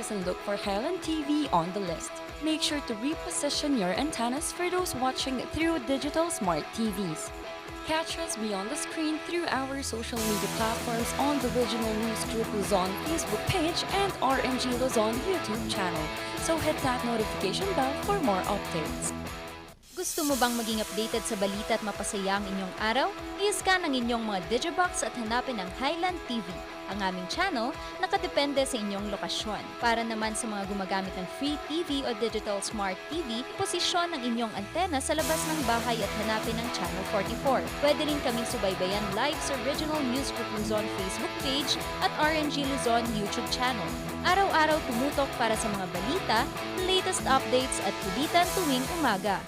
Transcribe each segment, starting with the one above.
devices and look for Highland TV on the list. Make sure to reposition your antennas for those watching through digital smart TVs. Catch us beyond the screen through our social media platforms on the Regional News Group Luzon Facebook page and RNG Luzon YouTube channel. So hit that notification bell for more updates. Gusto mo bang maging updated sa balita at mapasaya ang inyong araw? I-scan ang inyong mga digibox at hanapin ang Highland TV. Ang aming channel nakadepende sa inyong lokasyon. Para naman sa mga gumagamit ng free TV o digital smart TV, posisyon ang inyong antena sa labas ng bahay at hanapin ang Channel 44. Pwede rin kaming subaybayan live sa Regional News Group Luzon Facebook page at RNG Luzon YouTube channel. Araw-araw tumutok para sa mga balita, latest updates at kulitan tuwing umaga.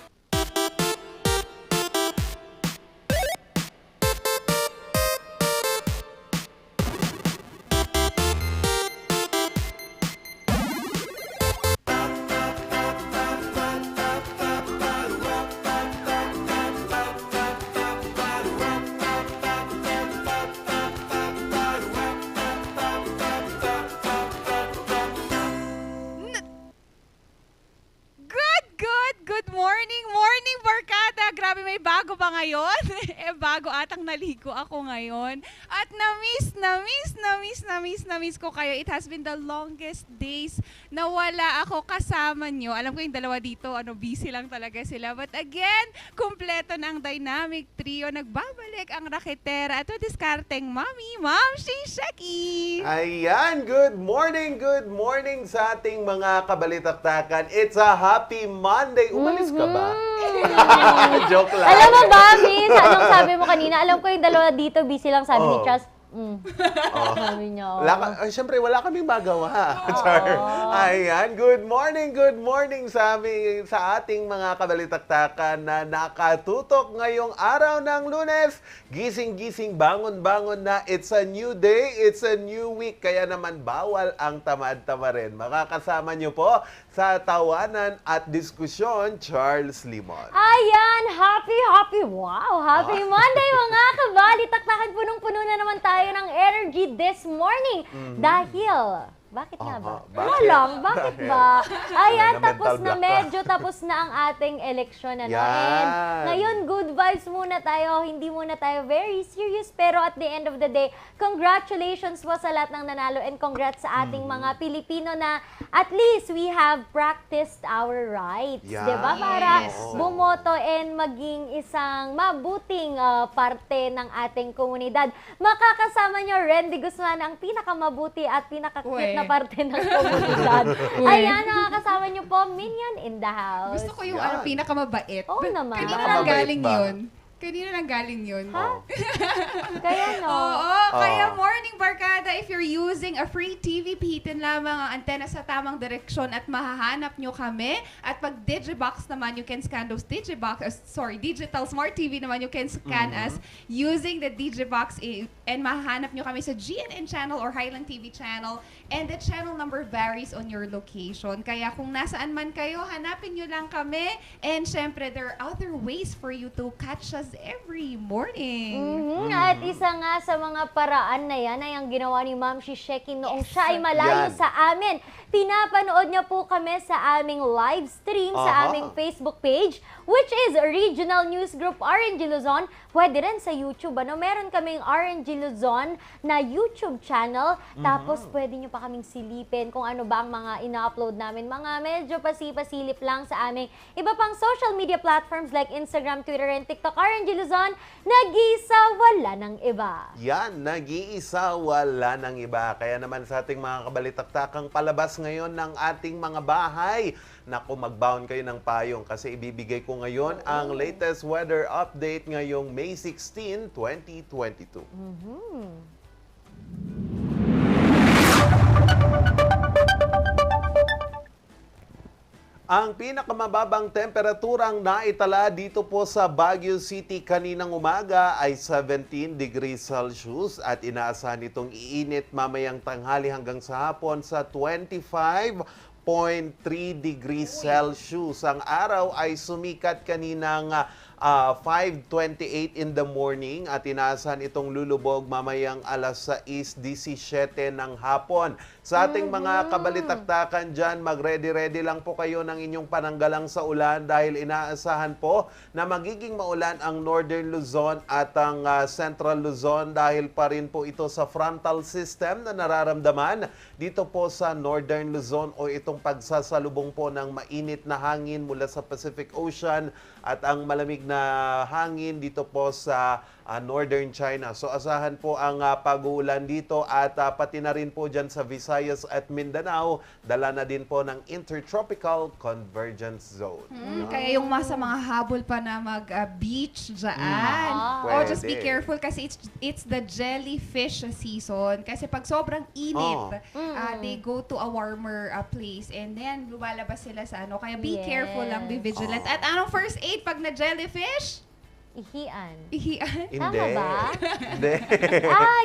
Morning, barkada! Grabe, may bago ba ngayon? Bago atang naligo ako ngayon. At na-miss ko kayo. It has been the longest days na wala ako kasama nyo. Alam ko yung dalawa dito, busy lang talaga sila. But again, kumpleto ng dynamic trio. Nagbabalik ang raketera at diskarteng mami, Ma'am Sheki. Ayan, good morning sa ating mga kabalitaktakan. It's a happy Monday. Umalis ka ba? Joke lang. Alam mo ba, Miss, anong sabi mo kanina? Alam ko yung dalawa dito, busy lang, sabi ni Charles. Sabi niya, Siyempre, wala kaming magawa. Char. Ayan, good morning sa ating mga kabalitaktakan na nakatutok ngayong araw ng Lunes. Gising-gising, bangon-bangon na. It's a new day, it's a new week. Kaya naman bawal ang tamad-tamarin. Makakasama niyo po sa tawanan at diskusyon, Charles Limon. ayan, happy Monday mga kabalitaktakan. Punong-puno na naman tayo ng energy this morning. Dahil, bakit nga ba? Wala lang, bakit ba? Ayan, medyo tapos na ang ating eleksyon. And ngayon, good vibes muna tayo. Hindi muna tayo very serious. Pero at the end of the day, congratulations po sa lahat ng nanalo and congrats sa ating mga Pilipino na at least we have practiced our rights. Diba? Para bumoto and maging isang mabuting parte ng ating komunidad. Makakasama nyo, Randy Guzman, ang pinakamabuti at pinaka-cute na parte ng komunidad. Ayan, nakakasama nyo po, Minion in the house. Gusto ko yung pinakamabait. Oo naman. Kanina nang galing yun. Kaya no. Kaya morning barkada, if you're using a free TV, pihitin lamang ang antena sa tamang direksyon at mahahanap nyo kami. At pag Digibox naman, you can scan those digital smart TV naman, you can scan us using the Digibox and mahahanap nyo kami sa GNN channel or Highland TV channel. And the channel number varies on your location. Kaya kung nasaan man kayo, hanapin nyo lang kami. And syempre, there are other ways for you to catch us every morning. At isa nga sa mga paraan na yan ay ang ginawa ni Ma'am Sheki noong siya ay malayo sa amin. Pinapanood niya po kami sa aming live stream sa aming Facebook page, which is Regional News Group RNG Luzon. Pwede rin sa YouTube. Meron kaming RNG Luzon na YouTube channel. Tapos pwede nyo pa kaming silipin kung ano ba ang mga ina-upload namin. Mga medyo pasipasilip lang sa aming iba pang social media platforms like Instagram, Twitter, and TikTok. RNG Luzon, nag-iisa, wala ng iba. Yan, nag-iisa, wala ng iba. Kaya naman sa ating mga kabalitaktakang palabas ngayon ng ating mga bahay. Naku, mag-bound kayo ng payong kasi ibibigay ko ngayon ang latest weather update ngayong May 16, 2022. Ang pinakamababang temperaturang naitala dito po sa Baguio City kaninang umaga ay 17 degrees Celsius at inaasahan itong iinit mamayang tanghali hanggang sa hapon sa 25.3 degrees Celsius. Ang araw ay sumikat kaninang 5:28 in the morning at inaasahan itong lulubog mamayang alas 6:17 ng hapon. Sa ating mga kabalitaktakan dyan, mag-ready-ready lang po kayo ng inyong pananggalang sa ulan dahil inaasahan po na magiging maulan ang Northern Luzon at ang Central Luzon dahil pa rin po ito sa frontal system na nararamdaman dito po sa Northern Luzon o itong pagsasalubong po ng mainit na hangin mula sa Pacific Ocean at ang malamig na hangin dito po sa Northern China. So asahan po ang pag-uulan dito at pati na rin po dyan sa Visayas at Mindanao, dala na din po ng Intertropical Convergence Zone. Kaya yung sa mga habol pa na mag-beach dyan. Or just be Pwede. careful kasi it's the jellyfish season. Kasi pag sobrang init, they go to a warmer place and then lumalabas sila sa ano. Kaya be careful lang, be vigilant. At anong first aid pag na-jellyfish? Ihian. Ihian? Hindi. Tama ba? Hindi.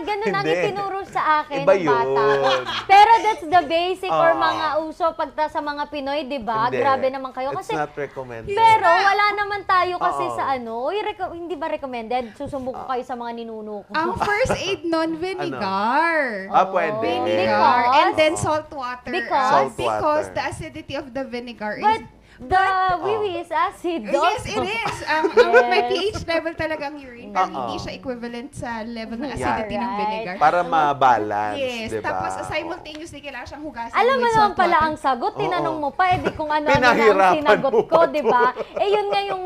Ganun ang Hindi. itinuro sa akin Iba ng bata. yun. Pero that's the basic or Ah. mga uso pagta sa mga Pinoy, di ba? Hindi. Grabe naman kayo. It's Kasi not recommended. pero wala naman tayo kasi Oo. sa ano. Hindi ba recommended? Susumbong ko kayo sa mga ninuno ko. Ang first aid non-vinegar. Pwede. Vinegar. Because? And then salt water. Because? Salt Because water. the acidity of the vinegar But is... the wiwi is acid. Yes, it also. is. Ang may pH level talagang urine, pero hindi siya equivalent sa level ng acidity ng Right. vinegar. Para ma-balance, Yes, di ba? tapos simultaneously kailangan siyang hugasan Alam mo with naman salt pala water. ang sagot, tinanong mo pa, kung ano ang Pinahirapan sinagot mo ko, pa di ba? Yun nga yung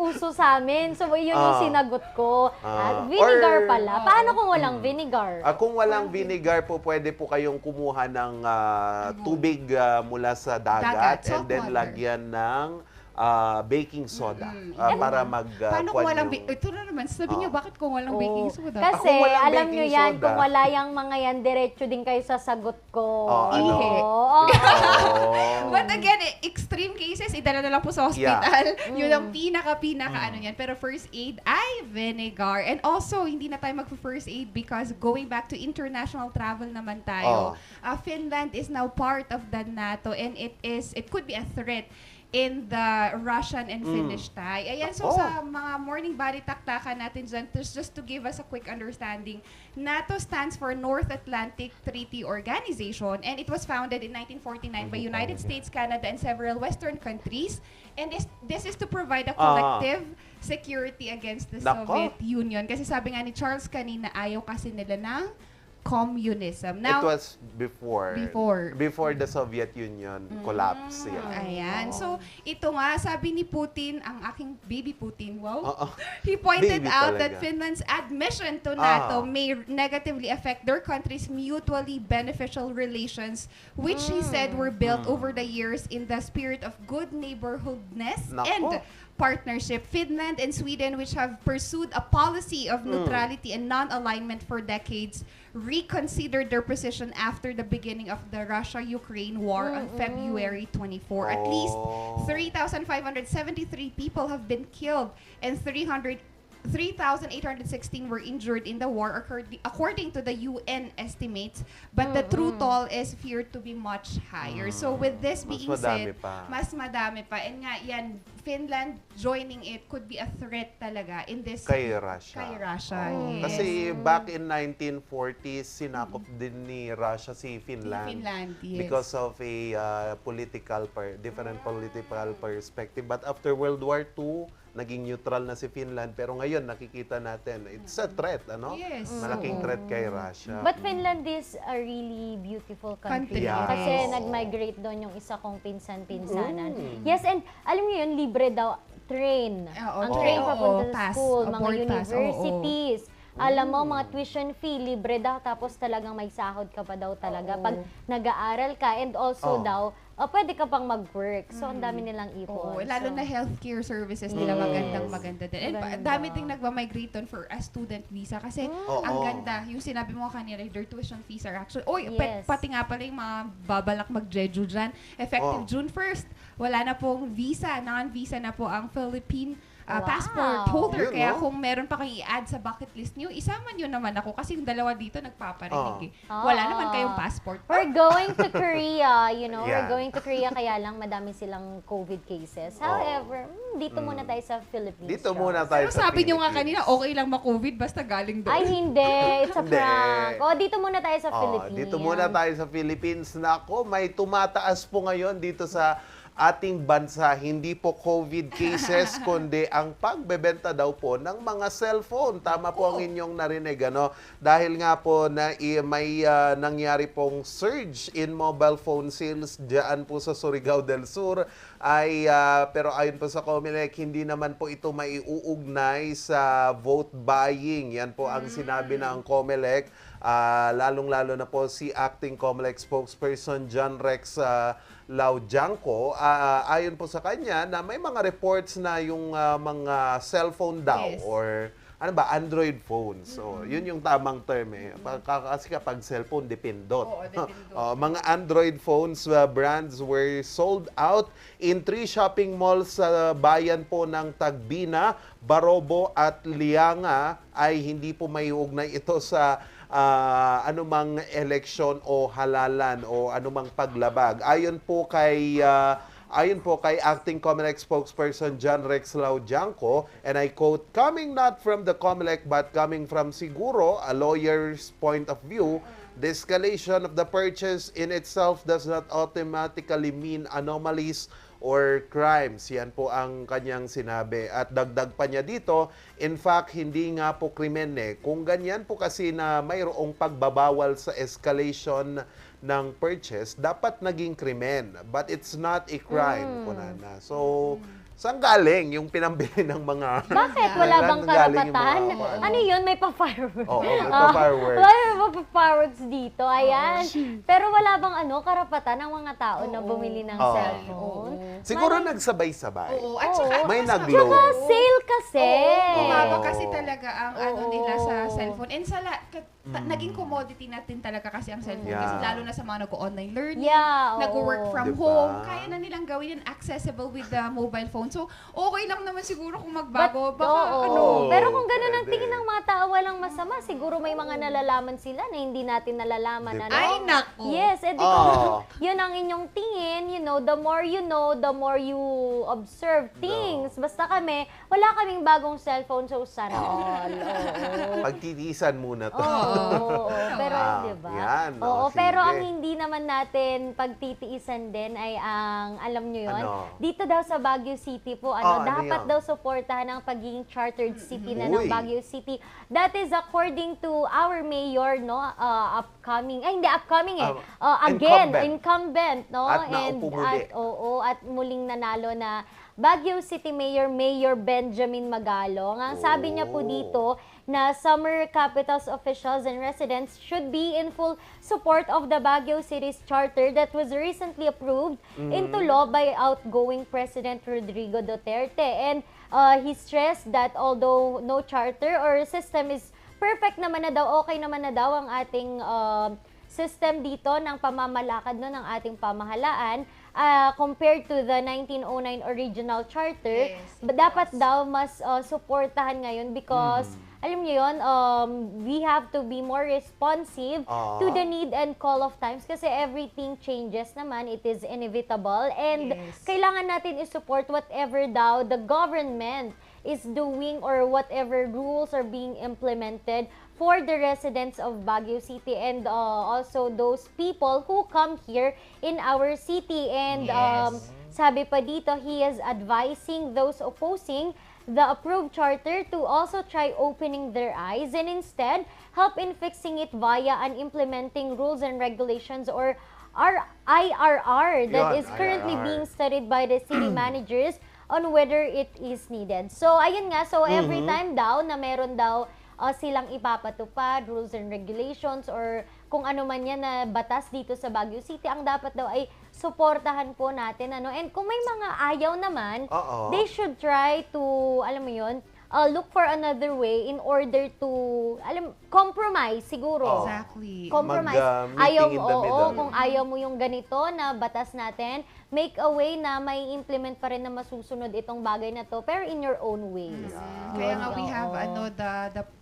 uso sa amin. So, yun yung sinagot ko. Vinegar Or- pala. Paano kung walang vinegar? Kung walang vinegar po, pwede po kayong kumuha ng tubig mula sa dagat, Dagat, and then salt water. lagyan ng baking soda para Paano kung walang yung- ito na naman, sabi niyo bakit kung walang baking soda? Kasi Kung walang alam baking nyo yan, soda. kung wala yung mga yan, diretso din kayo sa sagot ko. Ano? Ihe. Oo. But again, extreme cases, idala na lang po sa hospital. Yun ang pinaka ano yan. Pero first aid ay vinegar. And also, hindi na tayo mag-first aid because going back to international travel naman tayo. Finland is now part of the NATO and it could be a threat in the Russian and Finnish tie. Ayan, so sa mga morning balitaktakan natin dyan, just to give us a quick understanding, NATO stands for North Atlantic Treaty Organization and it was founded in 1949 by United States, Canada, and several Western countries. And this is to provide a collective security against the Nako. Soviet Union. Kasi sabi nga ni Charles kanina, ayaw kasi nila ng communism. It was before the Soviet Union collapse. Ayan. So, ito nga, sabi ni Putin, ang aking baby Putin, Oo. he pointed Baby out talaga. that Finland's admission to NATO may negatively affect their country's mutually beneficial relations, which he said were built over the years in the spirit of good neighborhoodness Nako. and partnership. Finland and Sweden, which have pursued a policy of neutrality and non-alignment for decades, reconsidered their position after the beginning of the Russia-Ukraine war on February 24. At least 3,573 people have been killed and 3,816 were injured in the war according to the UN estimates, but the true toll is feared to be much higher. So with this Mas being madami said, pa. mas madami pa. And nga, yan, Finland joining it could be a threat talaga in this... Kay Russia. Kay Russia, yes. Kasi back in 1940s, sinakop din ni Russia si Finland. Finland, yes. Because of a different political perspective. But after World War II, naging neutral na si Finland. Pero ngayon, nakikita natin, it's a threat, ano? Yes. Malaking threat kay Russia. But Finland is a really beautiful country. Country, yes. Kasi nag-migrate doon yung isa kong pinsan-pinsanan. Yes, and alam niyo yun, libre daw train. Oo, Ang train, train oo, papunta sa pass, school, o mga board pass, oo. universities. Alam mo, mga tuition fee, libre daw, tapos talagang may sahod ka pa daw talaga pag nag-aaral ka. And also daw, pwede ka pang mag-work. So, ang dami nilang ipon. Oo, lalo na healthcare services nila maganda din. And Maganda. dami ding nagma-migrate on for a student visa kasi ang ganda. Yung sinabi mo kanina, their tuition fees are actually, Yes. pati nga pala yung mga babalak mag-jeju dyan. Effective June 1st, wala na pong visa, non-visa na po ang Philippine passport holder. Yun, Kaya no? kung meron pa kayong i-add sa bucket list nyo, isama nyo naman ako kasi yung dalawa dito nagpaparinig eh. Wala naman kayong passport. We're going to Korea, you know. Yeah. We're going to Korea kaya lang madami silang COVID cases. However, dito muna tayo sa Philippines. Dito muna tayo Pero sa sabi nyo nga Philippines. kanina, okay lang ma-COVID basta galing doon. Ay, hindi. It's a Hindi. prank. Dito muna tayo sa Philippines. Dito muna tayo sa Philippines. Nako, may tumataas po ngayon dito sa ating bansa. Hindi po COVID cases, kundi ang pagbebenta daw po ng mga cellphone. Tama po ang inyong narinig, ano? Dahil nga po na may nangyari pong surge in mobile phone sales diyan po sa Surigao del Sur. Pero ayon po sa Comelec, hindi naman po ito maiuugnay sa vote buying. Yan po ang sinabi ng Comelec. Lalong-lalo na po si Acting Comelec spokesperson John Rex Laujanco, ayon po sa kanya na may mga reports na yung mga cellphone daw or ano ba, Android phones. So, yun yung tamang term eh. Kasi kapag cellphone, dependot. Oo, dependot. Mga Android phones brands were sold out in 3 shopping malls sa bayan po ng Tagbina, Barobo at Lianga ay hindi po may ugnay ito sa anumang eleksyon o halalan o anumang paglabag. Ayon po kay Acting Comelec spokesperson John Rex Laujanco, and I quote, "Coming not from the Comelec but coming from siguro a lawyer's point of view, the escalation of the purchase in itself does not automatically mean anomalies or crimes." Yan po ang kanyang sinabi. At dagdag pa niya dito, in fact, hindi nga po krimen eh. Kung ganyan po kasi na mayroong pagbabawal sa escalation ng purchase, dapat naging krimen. But it's not a crime, Kunana. So, saan galing yung pinambili ng mga... Bakit? Wala bang Saan galing yung karapatan? mga- Ano yun? May pa-fireworks. Oo, may pa-fireworks. Wala pa-fireworks dito. Ayan. Pero wala bang karapatan ng mga tao na bumili ng Oo. cellphone? Siguro nagsabay-sabay. Oo, at saka, May at saka- nag-load. Tsaka sale kasi. Bumaba Oo. kasi talaga ang ano nila sa Oo. cellphone. And sa naging commodity natin talaga kasi ang cellphone. Yeah. Kasi lalo na sa mga nag-online learning, Yeah, oo. nag-work from Diba? home, kaya na nilang gawin yan accessible with the mobile phone. So, okay lang naman siguro kung magbago. Baka Oo. ano. Pero kung ganun ang Pwede. tingin ng mga tao, walang masama. Siguro may mga nalalaman sila na hindi natin nalalaman. Diba? Ano? Ay, naku. Yes, edi Oo. kung yun ang inyong tingin, the more you know, the more you observe things. Basta kami, wala kaming bagong cellphone, so sana all. Oo. Pagtitiisan muna to. Oo, pero Wow. di ba? Yan, Oo, sige. pero ang hindi naman natin pagtitiisan din ay ang, alam nyo yun, Ano? dito daw sa Baguio City po, ano dapat yan? daw suportahan ang pagiging chartered city na ng Uy. Baguio City. That is according to our mayor, no, upcoming incumbent, no? At naupo muli. At muling nanalo na Baguio City Mayor Benjamin Magalong. Ang sabi niya po dito na summer capitals officials and residents should be in full support of the Baguio City's charter that was recently approved into law by outgoing President Rodrigo Duterte. And he stressed that although no charter or system is perfect naman na daw, okay naman na daw ang ating system dito ng pamamalakad ng ating pamahalaan compared to the 1909 original charter. Yes, Dapat daw mas suportahan ngayon because alam niyo yun, we have to be more responsive to the need and call of times kasi everything changes naman, it is inevitable and Yes. kailangan natin i-support whatever daw the government is doing or whatever rules are being implemented for the residents of Baguio City and also those people who come here in our city. And sabi pa dito, he is advising those opposing the approved charter to also try opening their eyes and instead help in fixing it via an implementing rules and regulations or IRR that Yun, is currently IRR. being studied by the city managers on whether it is needed. So, ayun nga. So, every time daw na meron daw silang ipapatupad, rules and regulations, or kung ano man yan na batas dito sa Baguio City, ang dapat daw ay suportahan po natin. And kung may mga ayaw naman, Oo. they should try to, alam mo yun, look for another way in order to, compromise siguro. Exactly. Compromise. Meeting in the middle. Kung ayaw mo yung ganito na batas natin, make a way na may implement pa rin na masusunod itong bagay na to, pero in your own ways. Kaya nga we Oo. have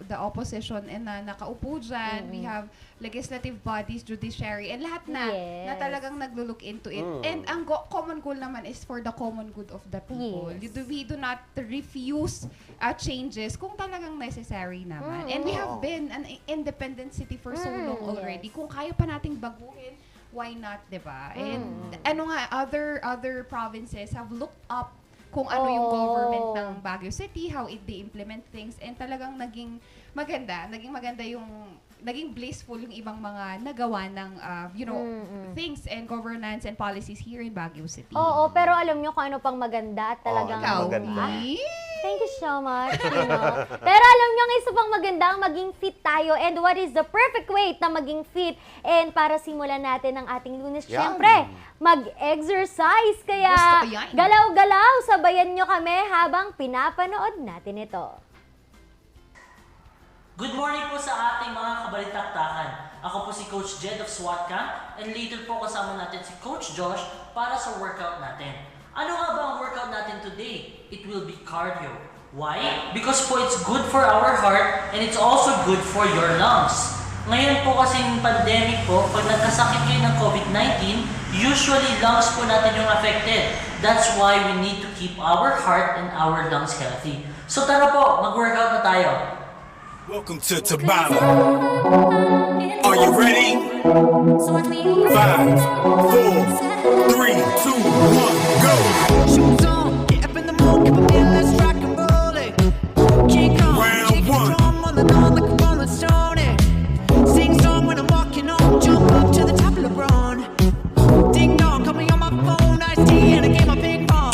the opposition and na nakaupo dyan. We have legislative bodies, judiciary, and lahat na Yes. talagang naglo-look into it. And ang common goal naman is for the common good of the people. Yes. We do not refuse changes kung talagang necessary naman. And we have been an independent city for so long already. Yes. Kung kaya pa nating baguhin, why not, 'di ba? And ano nga, other provinces have looked up kung ano yung government ng Baguio City, how they implement things, and talagang naging maganda yung naging blissful yung ibang mga nagawa ng things and governance and policies here in Baguio City. Oo, pero alam nyo kung ano pang maganda at talagang... Ikaw, maganda. Thank you so much. Pero alam nyo, ang isa pang maganda ang maging fit tayo. And what is the perfect way na maging fit? And para simulan natin ang ating Lunes, Yan. syempre, mag-exercise. Kaya Gusto ko yan. galaw-galaw, sabayan nyo kami habang pinapanood natin ito. Good morning po sa ating mga kabalitaktakan. Ako po si Coach Jed of SWAT Camp and later po kasama natin si Coach Josh para sa workout natin. Ano nga ba ang workout natin today? It will be cardio. Why? Because po it's good for our heart and it's also good for your lungs. Ngayon po kasing pandemic po, pag nagkasakit kayo ng COVID-19, usually lungs po natin yung affected. That's why we need to keep our heart and our lungs healthy. So tara po, mag-workout na tayo. Welcome to Tabata. Are you ready? 5, 4, 3, 2, 1, go! Shoes on, get up in the morning, get up in, let's rock and roll it. Kick on, Round kick one. the drum on the dawn like a rolling stone it. Sing song when I'm walking on, jump up to the top of LeBron. Ding dong, call me on my phone, iced tea and a game of ping pong.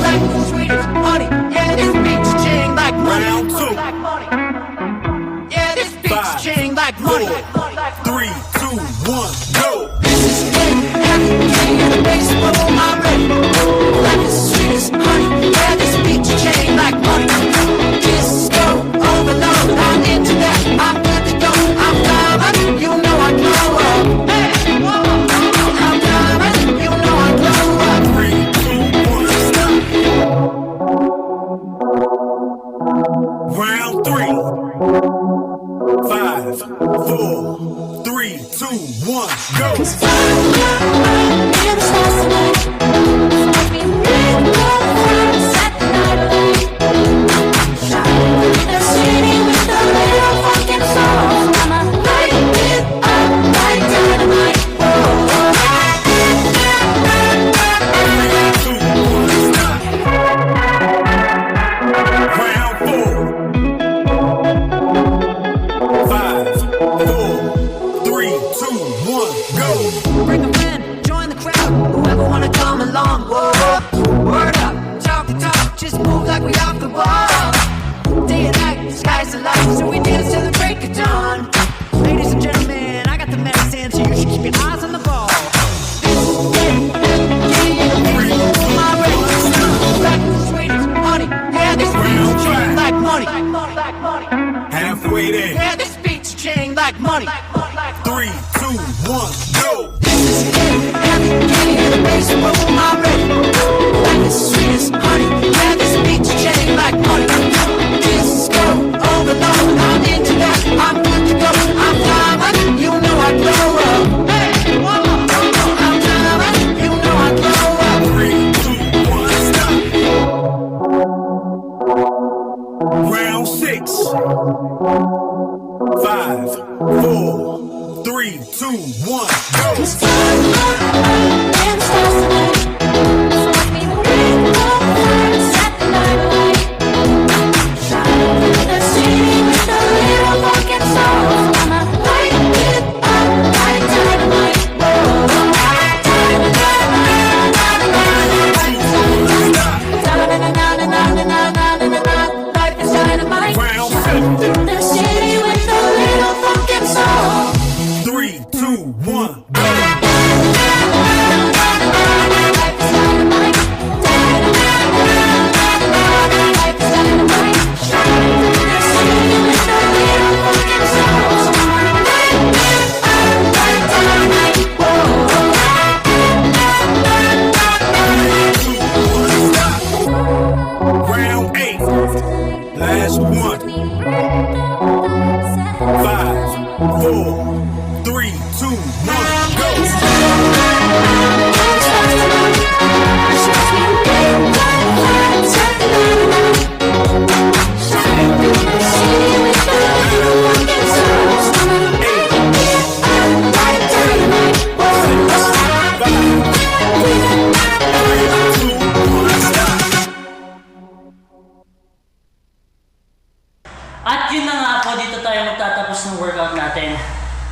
Like sweetest honey, yeah, this beach ching like money, Round two. like money. Yeah, this beach 5, ching like money. 4, 3, 2, 1, go! Three, two, one, stop. Round 3. 5, 4, 3, 2, 1, go! Two, one, stop. Round 4. 5, 4, 3, 2, 1, go! Bring a friend, join the crowd. Whoever wanna come along, whoa. Word up, talk the talk, just move like we off the wall. Day and night, sky's the light, so we dance till the break of dawn. Ladies and gentlemen, I got the medicine, so you should keep your eyes on the ball. Like money, like money. Halfway there. Yeah, this beat's chain like money. 3, 2, 1, go! Three, two, one, stop. Round 6. 5, 4, 3, 2, 1, go! Round 7. 3, 2, 1, go!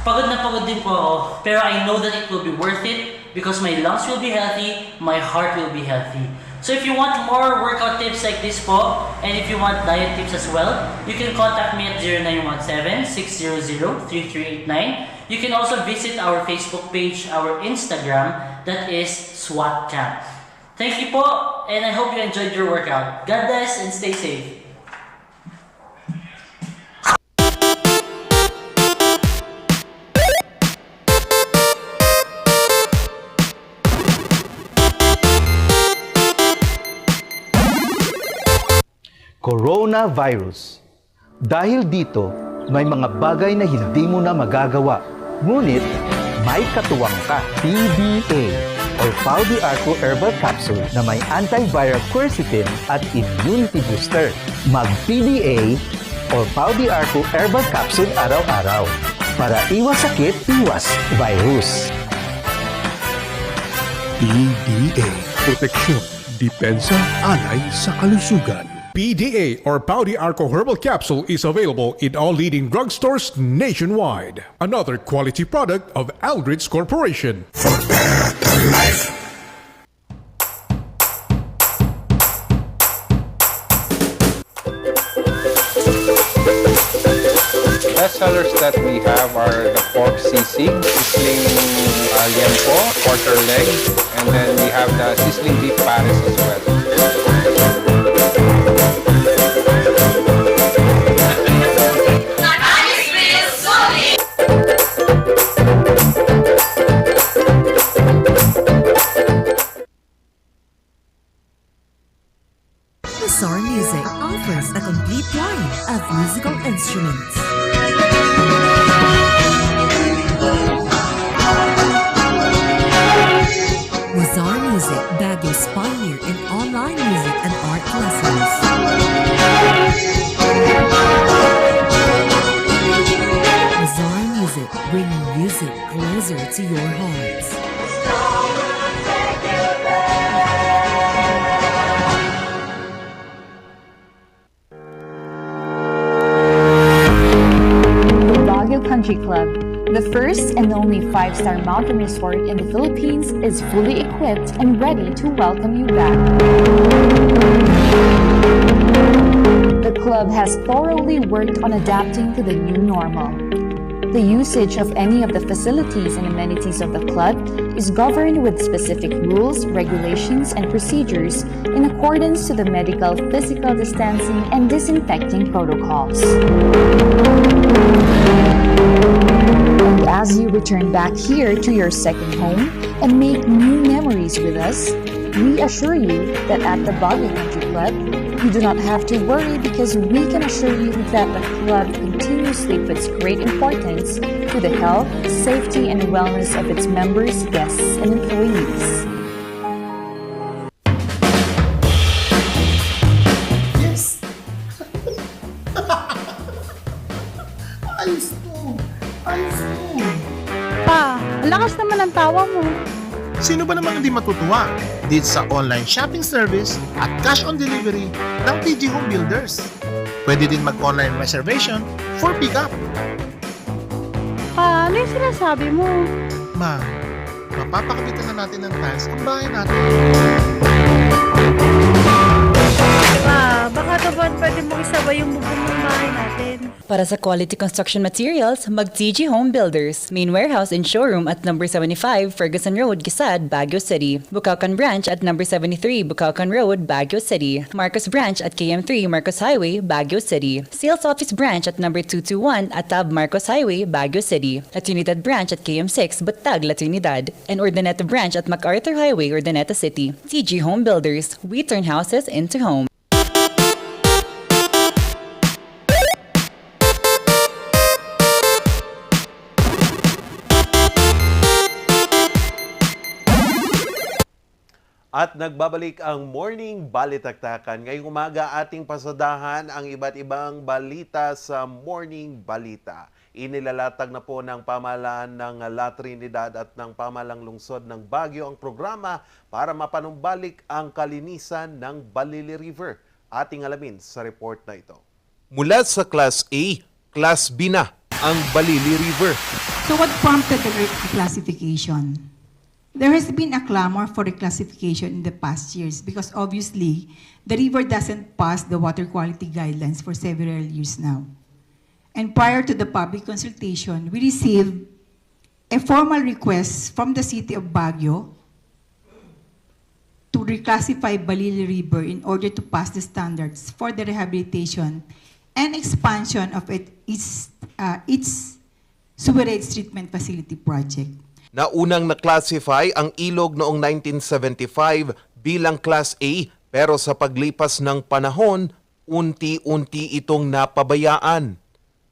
Pagod na pagod din po ako, pero I know that it will be worth it because my lungs will be healthy, my heart will be healthy. So if you want more workout tips like this po, and if you want diet tips as well, you can contact me at 0917-600-3389. You can also visit our Facebook page, our Instagram, that is SWAT Camp. Thank you po, and I hope you enjoyed your workout. God bless and stay safe. Coronavirus. Dahil dito, may mga bagay na hindi mo na magagawa. Ngunit, may katuwang ka. PDA or Pau de Arco Herbal Capsule na may antiviral quercetin at immunity booster. Mag-PDA or Pau de Arco Herbal Capsule araw-araw. Para iwas sakit, iwas virus. PDA. Proteksyon, depensa, alay sa kalusugan. PDA or Pau de Arco Herbal Capsule is available in all leading drugstores nationwide. Another quality product of Aldrich Corporation. For better life. Best sellers that we have are the pork sisig, sizzling liempo, quarter leg, and then we have the sizzling beef pares as well. Bizarre Music offers a complete line of musical instruments. Bizarre Music, Baguio's pioneer in online music and art lessons. Bizarre Music, bringing music closer to your hearts. Country Club, the first and only 5-star mountain resort in the Philippines, is fully equipped and ready to welcome you back. The club has thoroughly worked on adapting to the new normal. The usage of any of the facilities and amenities of the club is governed with specific rules, regulations, and procedures in accordance to the medical, physical distancing, and disinfecting protocols. And as you return back here to your second home and make new memories with us, we assure you that at the Baguio Country Club, you do not have to worry because we can assure you that the club continuously puts great importance to the health, safety, and wellness of its members, guests, and employees. Yes! Ayos to! Ayos to! Pa, lakas naman ang tawa mo. Sino ba namang hindi matutuwa dito sa online shopping service at cash on delivery ng TG Home Builders? Pwede din mag-online reservation for pickup. Pa, ano yung sinasabi mo? Ma, mapapakabitan na natin ng tiles ang bahay natin. Pa, baka naman pwede mong isabay yung bubong ng bahay natin. Para sa quality construction materials, mag-TG Home Builders. Main warehouse and showroom at number 75 Ferguson Road, Gisad, Baguio City. Bucaucan Branch at number 73 Bucaucan Road, Baguio City. Marcos Branch at KM3 Marcos Highway, Baguio City. Sales Office Branch at number 221 at Tab Marcos Highway, Baguio City. La Trinidad Branch at KM6 Batag, La Trinidad. And Urdaneta Branch at MacArthur Highway, Urdaneta City. TG Home Builders. We turn houses into homes. At nagbabalik ang Morning Balitaktakan. Ngayong umaga ating pasadahan ang iba't ibang balita sa Morning Balita. Inilalatag na po ng pamahalaan ng La Trinidad at ng pamahalang lungsod ng Baguio ang programa para mapanumbalik ang kalinisan ng Balili River. Ating alamin sa report na ito. Mula sa Class A, Class B na ang Balili River. So what prompted the reclassification? There has been a clamor for reclassification in the past years because obviously the river doesn't pass the water quality guidelines for several years now. And prior to the public consultation, we received a formal request from the city of Baguio to reclassify Balili River in order to pass the standards for the rehabilitation and expansion of its sewerage treatment facility project. Naunang na-classify ang ilog noong 1975 bilang Class A, pero sa paglipas ng panahon, unti-unti itong napabayaan.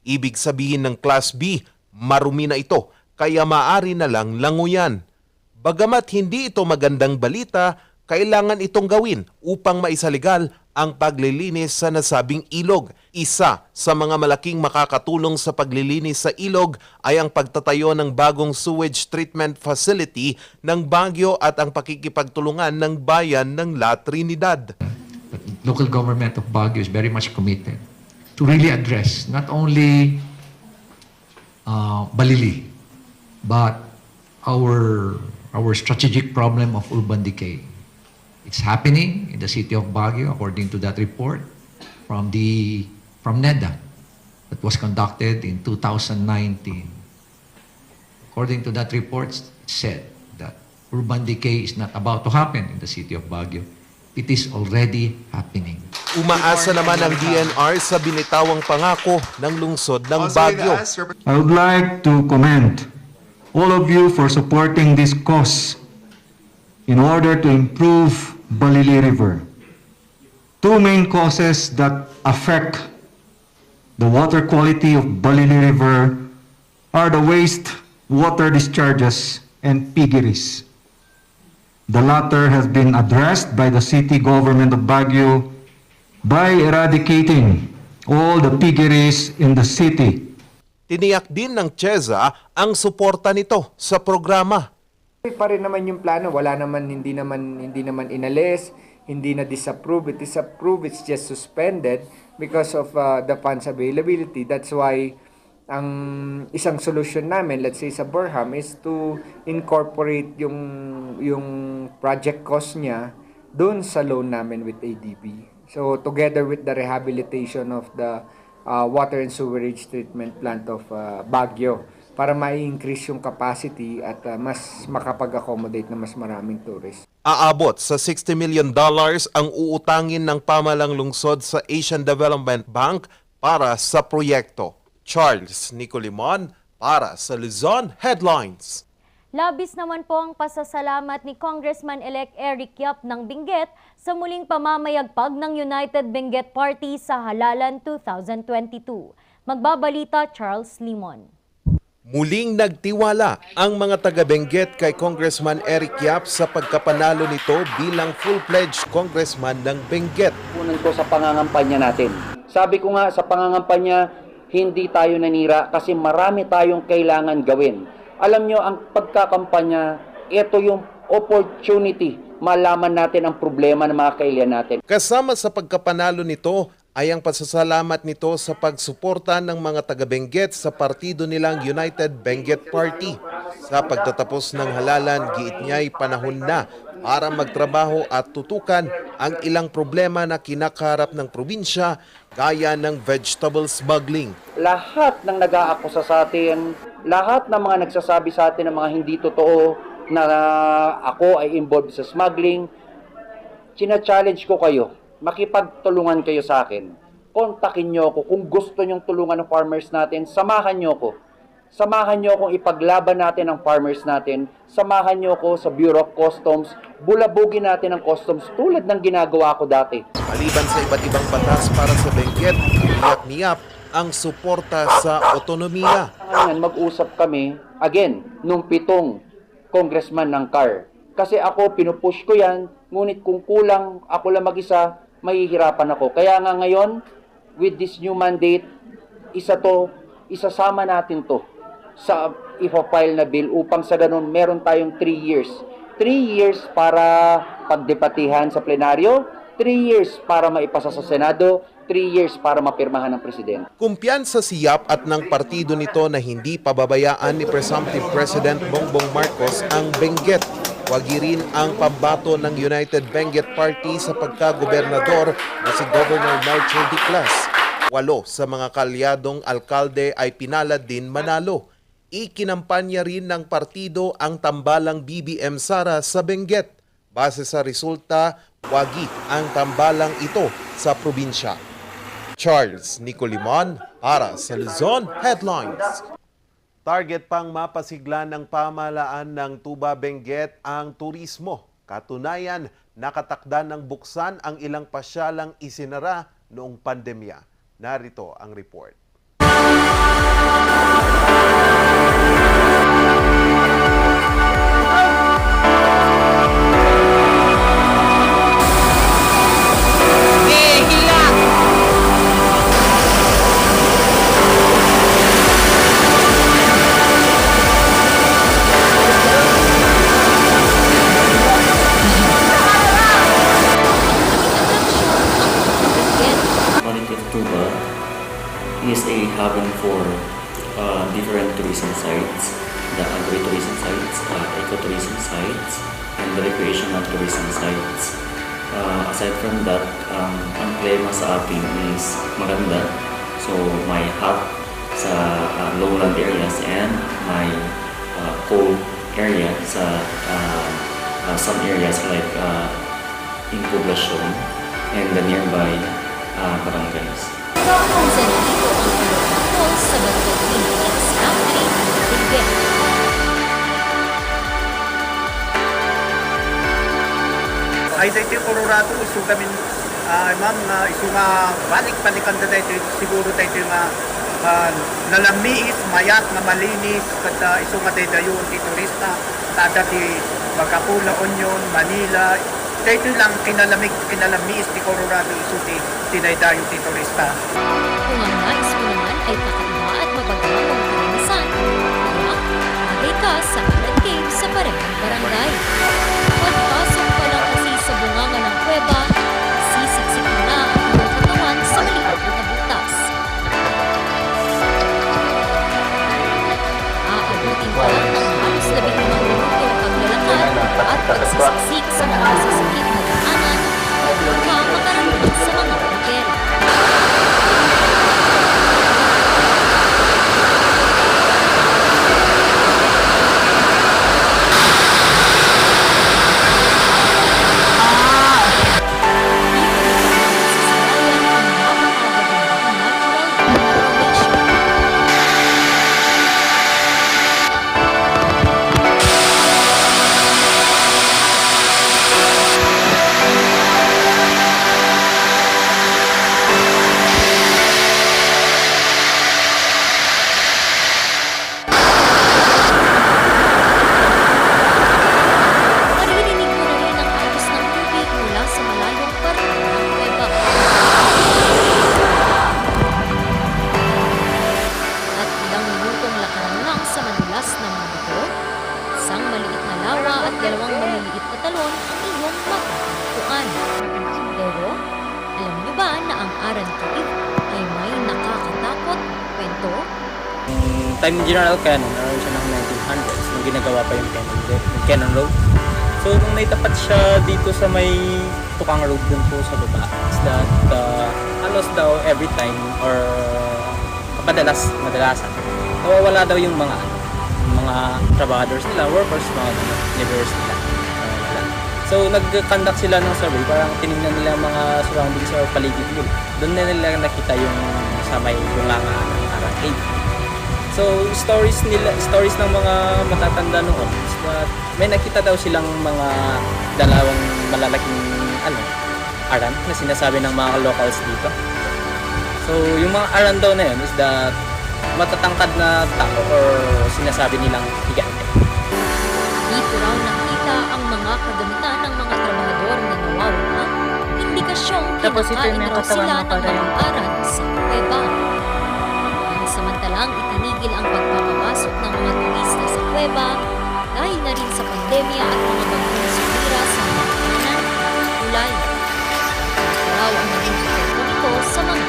Ibig sabihin ng Class B, marumi na ito, kaya maaari na lang languyan. Bagamat hindi ito magandang balita, kailangan itong gawin upang maisaligal ang paglilinis sa nasabing ilog. Isa sa mga malaking makakatulong sa paglilinis sa ilog ay ang pagtatayo ng bagong sewage treatment facility ng Baguio at ang pakikipagtulungan ng bayan ng La Trinidad. Local government of Baguio is very much committed to really address not only Balili, but our strategic problem of urban decay. It's happening in the city of Baguio according to that report from NEDA that was conducted in 2019. According to that report, it said that urban decay is not about to happen in the city of Baguio. It is already happening. Umaasa naman ang DNR sa binitawang pangako ng lungsod ng Baguio. I would like to commend all of you for supporting this cause in order to improve Balili River. Two main causes that affect the water quality of Balili River are the waste water discharges and piggeries. The latter has been addressed by the city government of Baguio by eradicating all the piggeries in the city. Tiniyak din ng CHEZA ang suporta nito sa programa. Pa rin naman yung plano, hindi naman inalis, hindi na disapprove. It is approved, it's just suspended because of the funds availability. That's why ang isang solution namin, let's say sa Burham, is to incorporate yung project cost niya doon sa loan namin with ADB. So together with the rehabilitation of the water and sewerage treatment plant of Baguio, para ma-increase yung capacity at mas makapag-accommodate na mas maraming tourists. Aabot sa $60 million ang uutangin ng pamalang lungsod sa Asian Development Bank para sa proyekto. Charles Nicolimon para sa Luzon Headlines. Labis naman po ang pasasalamat ni Congressman-elect Eric Yap ng Benguet sa muling pamamayagpag ng United Benguet Party sa Halalan 2022. Magbabalita Charles Limon. Muling nagtiwala ang mga taga-Benguet kay Congressman Eric Yap sa pagkapanalo nito bilang full-fledged congressman ng Benguet. Punan ko sa pangangampanya natin. Sabi ko nga sa pangangampanya, hindi tayo nanira kasi marami tayong kailangan gawin. Alam nyo, ang pagkakampanya, ito yung opportunity. Malaman natin ang problema ng mga kailian natin. Kasama sa pagkapanalo nito ay ang pasasalamat nito sa pagsuporta ng mga taga-Benguet sa partido nilang United Benguet Party. Sa pagtatapos ng halalan, giit niya'y panahon na para magtrabaho at tutukan ang ilang problema na kinakaharap ng probinsya gaya ng vegetable smuggling. Lahat ng nag-aakusa sa atin, lahat ng mga nagsasabi sa atin ng mga hindi totoo na ako ay involved sa smuggling, china-challenge ko kayo. Makipagtulungan kayo sa akin. Kontakin nyo ako. Kung gusto nyong tulungan ng farmers natin, samahan nyo ako. Samahan nyo akong ipaglaban natin ang farmers natin. Samahan nyo ako sa Bureau of Customs. Bulabugin natin ang customs tulad ng ginagawa ko dati. Maliban sa iba't ibang batas para sa Benguet, iyak niyap ang suporta sa otonomiya. Ngayon, mag-usap kami, again, nung 7 congressman ng CAR. Kasi ako, pinupush ko yan, ngunit kung kulang ako lang mag-isa, mahihirapan ako. Kaya nga ngayon, with this new mandate, isasama natin to sa ipa-file na bill upang sa ganun meron tayong 3 years. 3 years para pagdebatehan sa plenaryo, 3 years para maipasa sa Senado, 3 years para mapirmahan ng presidente. Kumpiyansa si Yap at ng partido nito na hindi pababayaan ni Presumptive President Bongbong Marcos ang Benguet. Wagi rin ang pambato ng United Benguet Party sa pagkagobernador na si Governor Melchor Diclas. 8 sa mga kalyadong alkalde ay pinalad din manalo. Ikinampanya rin ng partido ang tambalang BBM Sara sa Benguet. Base sa resulta, wagi ang tambalang ito sa probinsya. Charles Nicolimon para sa Luzon Headlines. Target pang mapasigla ng pamahalaan ng Tuba Benguet ang turismo. Katunayan, nakatakda ng buksan ang ilang pasyalang isinara noong pandemya. Narito ang report. Is a haven for different tourism sites, the agritourism sites, ecotourism sites, and the recreational tourism sites. Aside from that, ang klima sa atin is maganda. So may hot sa lowland areas and may cold area sa some areas like in Poblacion and the nearby barangays. Kung sa nandito ang Pilot sa Barangay Phoenix Country, Benguet. Ay dito yung Colorado, isu kami, ma'am, isu nga balik-balikan na dito, siguro dito yung nalamiis, mayat, na malinis, kada isu nga dito yung turista, tada ti Bagapula, Union, Manila, dito lang kinalamiis ti Colorado, isu ti tinaydayo ti turista. Kung ang nais mo naman ay kakaiba at mabagang ang karanasan, bagay ka sa Alad Cave sa parehong barangay. Pagpasok pa lang kasi sa bunganga ng kuweba, sisiksik mo na ang iyong katawan sa maliit na butas. Aabutin pa lang ang halos 15 minuto na paglalakad at pagsisiksik sa mga masasakit na daanan at baka makarating sa mga hotel. Time General Cannon, around siya ng 1900s, nung ginagawa pa yung Cannon Road. So, nung naitapat siya dito sa may Tukang Road dun po sa baba, is that halos daw every time or madalasan, nawawala daw yung mga trabahadors nila, workers, mga laborers nila. So, nag-conduct sila ng survey, parang tinignan nila mga surroundings or paligid yun. Doon na nila nakita yung sa may bunganga ng Arang. So, stories ng mga matatanda noon is that may nakita daw silang mga dalawang malalaking aran na sinasabi ng mga locals dito. So, yung mga aran daw na yun is that matatangkad na tao or sinasabi nilang higante. Dito raw nakita ang mga kagamitan ng mga trabahador na nawawala, indikasyong kinakain raw sila ng mga aran sa kuweba. Samantalang itinigil ang pagpapapasok ng mga turista sa kuweba dahil na rin sa pandemya at mga bagyong sumira sa mga kanan at kulay. Ito raw ang naging epekto nito sa mga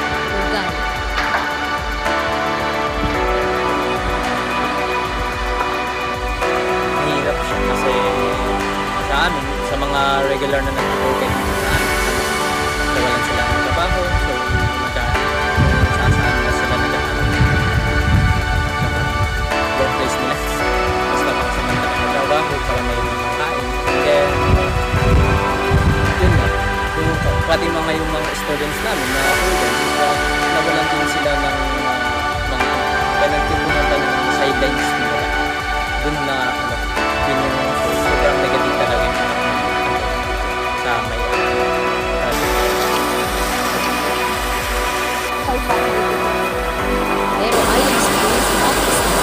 mga regular na nag-open dito sa amin. Nawalan sila ng trabaho, so sasaan na sila naghahanap sa workplace nila. Basta makasama na ng trabaho para may makain. And then, yun na. Pati yung mga students namin na students, nawalan din sila ng mga pumunta ng sidelines nila. Doon na, yun yung sobrang negative talaga sa may Pero ayon sa police officer,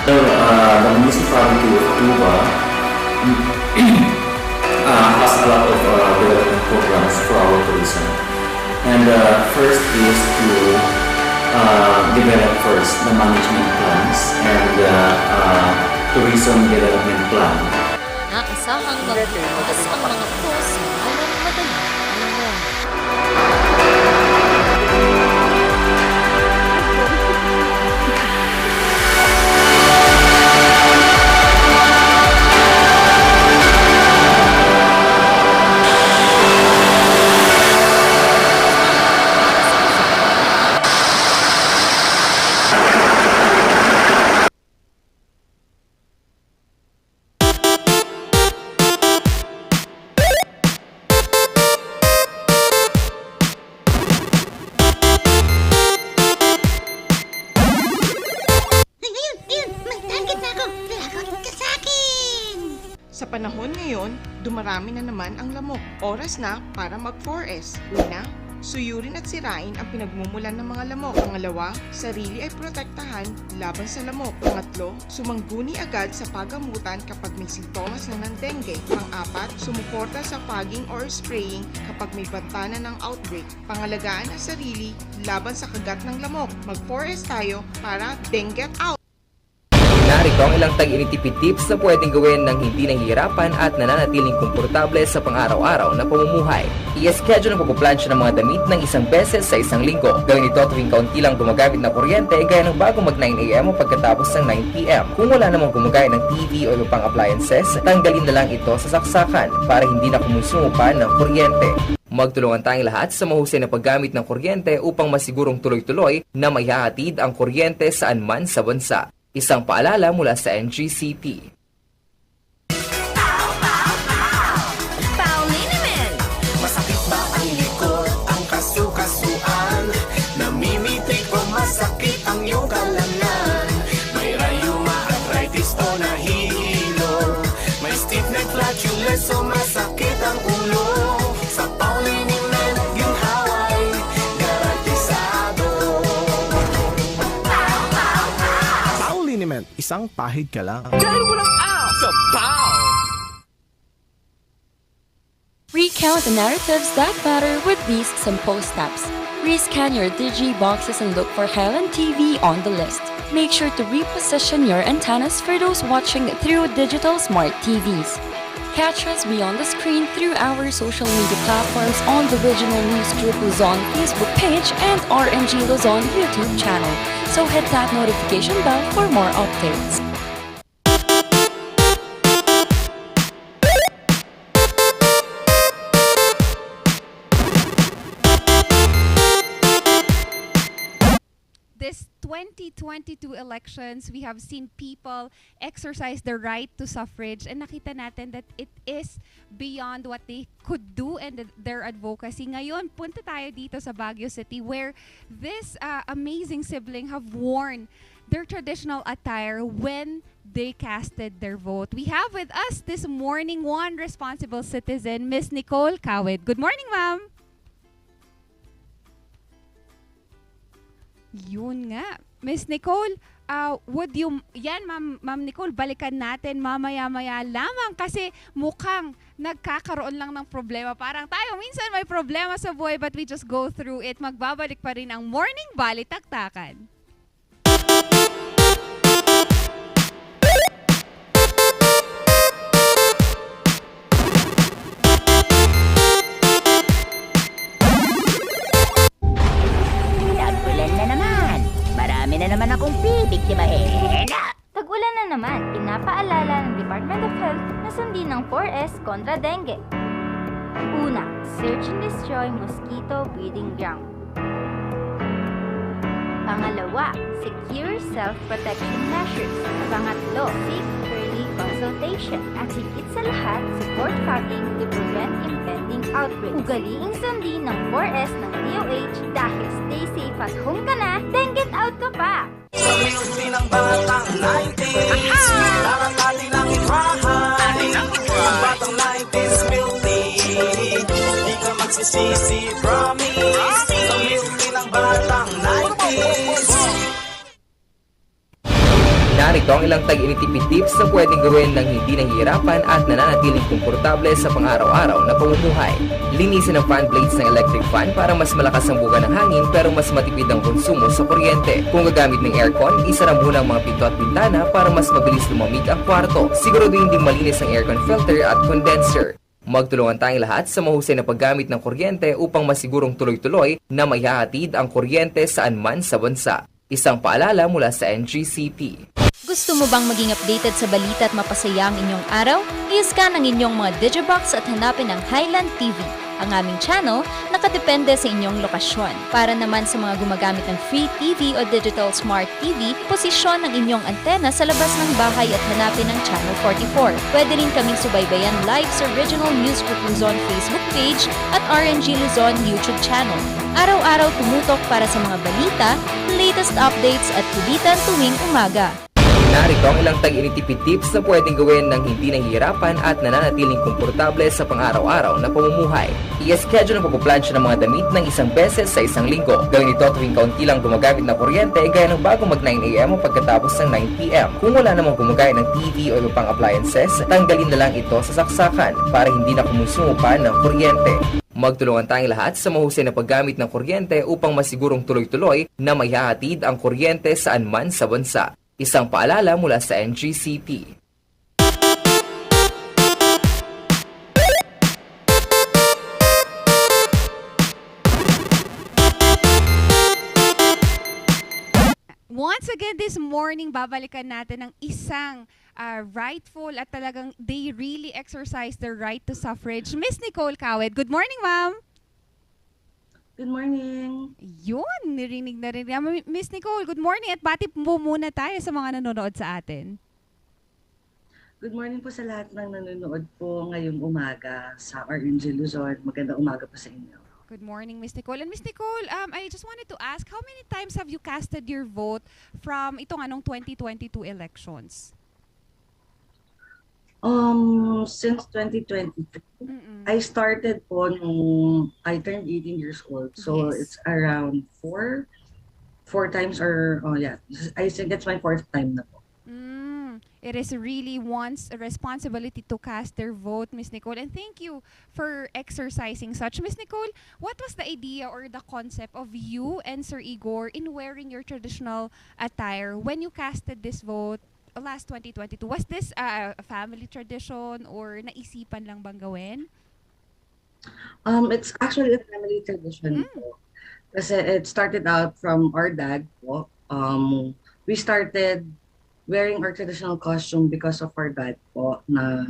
the municipality of Tuba has a lot of development programs for our tourism. And first is to develop first the management plans and tourism development plan. Naasahang magbukas ang mga post alang madaling panahon. Sa panahon ngayon, dumarami na naman ang lamok. Oras na para mag-4S. Una, suyurin at sirain ang pinagmumulan ng mga lamok. Pangalawa, sarili ay protektahan laban sa lamok. Pangatlo, sumangguni agad sa pagamutan kapag may sintomas na ng dengue. Pang-apat, sumuporta sa fogging or spraying kapag may banta na ng outbreak. Pangalagaan ang sarili laban sa kagat ng lamok. Mag-4S tayo para dengue out! Narito ang ilang tag-initipid tips na pwedeng gawin ng hindi nahihirapan at nananatiling komportable sa pang-araw-araw na pamumuhay. I-schedule ang pagpaplansya ng mga damit ng isang beses sa isang linggo. Gawin ito tuwing kaunti lang gumagamit ng kuryente gaya ng bago mag 9 AM o pagkatapos ng 9 PM. Kung wala namang gumagaya ng TV o iba pang appliances, tanggalin na lang ito sa saksakan para hindi na kumusumo pa ng kuryente. Magtulungan tayong lahat sa mahusay na paggamit ng kuryente upang masigurong tuloy-tuloy na may hahatid ang kuryente saan man sa bansa. Isang paalala mula sa NGCP. Masakit ba ang likod, ang kasukasuan? Namimitik o masakit ang iyong kalamnan? May rayuma, arthritis o nahihilo? May stiff neck, flatulence o masakit ang ulo? Sa Pauliniman, yung haway, garantisado. Pauliniman, isang pahid ka lang. Dahil walang out sa POW! Recount the narratives that matter with these simple steps. Rescan your Digi boxes and look for Highland TV on the list. Make sure to reposition your antennas for those watching through digital smart TVs. Catch us beyond the screen through our social media platforms on the Regional News Group Luzon Facebook page and RNG Luzon YouTube channel. So hit that notification bell for more updates. This 2022 elections, we have seen people exercise their right to suffrage, and nakita natin that it is beyond what they could do and their advocacy. Ngayon, punta tayo dito sa Baguio City where this amazing sibling have worn their traditional attire when they casted their vote. We have with us this morning one responsible citizen, Miss Nicole Kawit. Good morning, ma'am. Yun nga. Miss Nicole, would you, yan Ma'am Nicole, balikan natin mamaya-maya lamang kasi mukhang nagkakaroon lang ng problema. Parang tayo minsan may problema sa buhay but we just go through it. Magbabalik pa rin ang Morning Balitaktakan. Nagulan na naman. di mahina. Tag-ulan na naman, pinapaalala ng Department of Health na sundin ng 4S kontra dengue. Una, search and destroy mosquito breeding ground. Pangalawa, secure self-protection measures. Pangatlo, seek early consultation. At higit sa lahat, support fogging to prevent impending outbreaks. Ugaliing sundin ng 4S ng DOH dahil stay safe at home ka na, then get out ka pa! Sa milky ng batang 90s, darangati ng itrahan. Ang batang 90s milky, di ka magsisisi, promise. Sa milky ng batang 90s. Narito ang ilang tag-initipid tips na pwedeng gawin ng hindi nahihirapan at nananatiling komportable sa pang-araw-araw na pamumuhay. Linisin ang fan blades ng electric fan para mas malakas ang buga ng hangin pero mas matipid ang konsumo sa kuryente. Kung gagamit ng aircon, isara muna ang mga pinto at bintana para mas mabilis lumamig ang kwarto. Siguraduhin ding malinis ang aircon filter at condenser. Magtulungan tayong lahat sa mahusay na paggamit ng kuryente upang masigurong tuloy-tuloy na maihahatid ang kuryente saan man sa bansa. Isang paalala mula sa NGCP. Gusto mo bang maging updated sa balita at mapasaya ang inyong araw? I-scan ang inyong mga digibox at hanapin ang Highland TV, ang aming channel nakadepende sa inyong lokasyon. Para naman sa mga gumagamit ng free TV o digital smart TV, posisyon ang inyong antena sa labas ng bahay at hanapin ang Channel 44. Pwede rin kaming subaybayan live sa Regional News Group Luzon Facebook page at RNG Luzon YouTube channel. Araw-araw tumutok para sa mga balita, latest updates at kulitan tuwing umaga. Narito ang ilang tag-initipid tips na pwedeng gawin ng hindi nahihirapan at nananatiling komportable sa pang-araw-araw na pamumuhay. I-schedule ang pagpuplansya ng mga damit ng isang beses sa isang linggo. Gawin ito tuwing kaunti lang gumagamit ng kuryente gaya ng bago mag 9 AM o pagkatapos ng 9 PM. Kung wala namang gumagaya ng TV o iba pang appliances, tanggalin na lang ito sa saksakan para hindi na kumusumo pa ng kuryente. Magtulungan tayong lahat sa mahusay na paggamit ng kuryente upang masigurong tuloy-tuloy na maihahatid ang kuryente saan man sa bansa. Isang paalala mula sa NGCP. Once again this morning, babalikan natin ang isang rightful at talagang they really exercise their right to suffrage. Miss Nicole Kawed, good morning, ma'am. Good morning. Yun, narinig na rin. Miss Nicole, good morning at bati po muna tayo sa mga nanonood sa atin. Good morning po sa lahat ng nanonood po ngayong umaga sa RNG Luzon. Magandang umaga po sa inyo. Good morning, Miss Nicole. And Miss Nicole, I just wanted to ask, how many times have you casted your vote from itong 2022 elections? Since 2023, I started po nung I turned 18 years old. So Yes. it's around four times or, I think it's my fourth time na po. It is really one's responsibility to cast their vote, Miss Nicole. And thank you for exercising such. Miss Nicole, what was the idea or the concept of you and Sir Igor in wearing your traditional attire when you casted this vote last 2022? Was this a family tradition or naisipan lang bang gawin? It's actually a family tradition po. Kasi it started out from our dad po. We started wearing our traditional costume because of our dad po na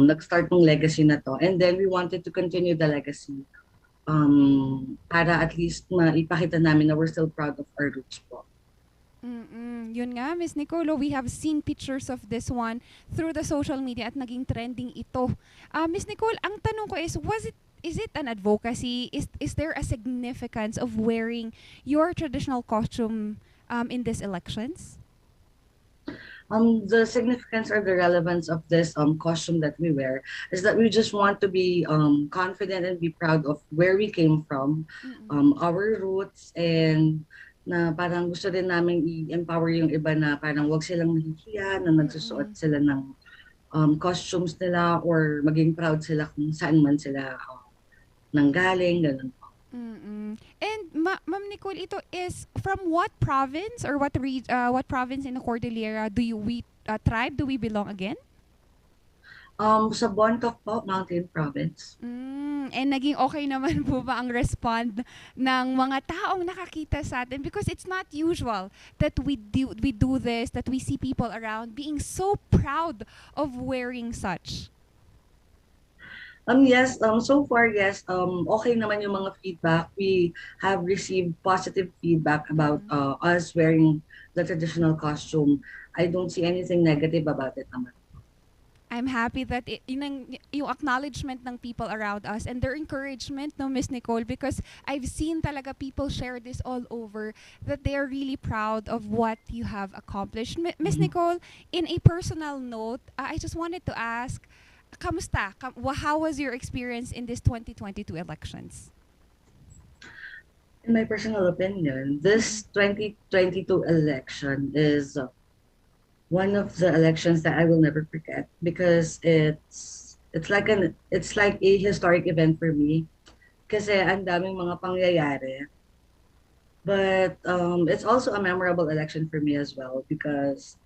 nag-start ng legacy na to. And then we wanted to continue the legacy para at least maipakita namin na we're still proud of our roots po. Yun nga, Miss Nicolo, we have seen pictures of this one through the social media at naging trending ito. Miss Nicole, ang tanong ko is it an advocacy? Is there a significance of wearing your traditional costume in these elections? The significance or the relevance of this costume that we wear is that we just want to be confident and be proud of where we came from, our roots, and na parang gusto din namin i-empower yung iba na parang wag silang nahihiya na nagsusuot sila ng costumes nila or maging proud sila kung saan man sila nanggaling, ganun po. And Ma'am Nicole, ito is from what province or what province in the Cordillera tribe do we belong again? Sa Bontoc po, Mountain Province. And naging okay naman po ba ang respond ng mga taong nakakita sa atin? Because it's not usual that we do this, that we see people around being so proud of wearing such. Yes, so far, yes, okay naman yung mga feedback. We have received positive feedback about us wearing the traditional costume. I don't see anything negative about it naman. I'm happy that yung acknowledgement ng people around us and their encouragement, no, Miss Nicole, because I've seen talaga people share this all over, that they are really proud of what you have accomplished. Miss Nicole, in a personal note, I just wanted to ask, kamusta? How was your experience in this 2022 elections? In my personal opinion, this 2022 election is one of the elections that I will never forget because it's like a historic event for me kasi ang daming mga pangyayari. But it's also a memorable election for me as well because